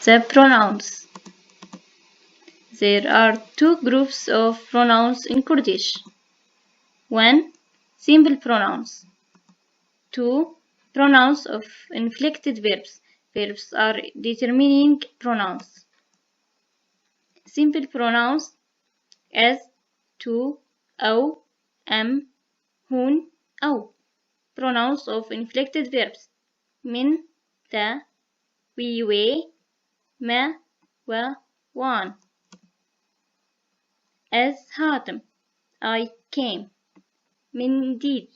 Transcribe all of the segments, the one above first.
The pronouns. There are two groups of pronouns in Kurdish. 1. Simple pronouns. 2. Pronouns of inflected verbs. Verbs are determining pronouns. Simple pronouns as to, أو, أم, هون, أو. Pronouns of inflected verbs من, تا, وي, وي, ما, و, وان. As هاتم, I came. من did,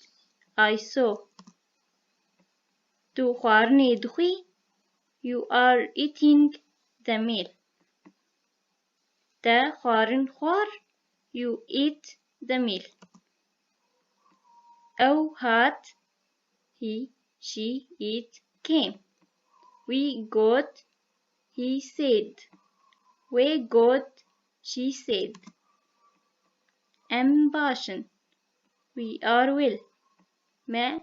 I saw. Du خوارني دخي, you are eating the meal. تا خوارن خوار, you eat the meal. أو هات, he, she, it, came. We got, he said. We got, she said. أم باشن, we are well. ما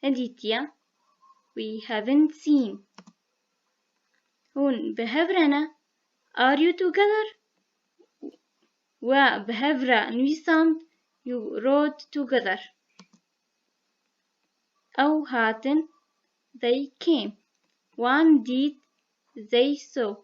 أديتيا, we haven't seen. هون بهفرنا, are you together? وبهفرة نويساند, you rode together. أو هاتن, they came. One did, they saw.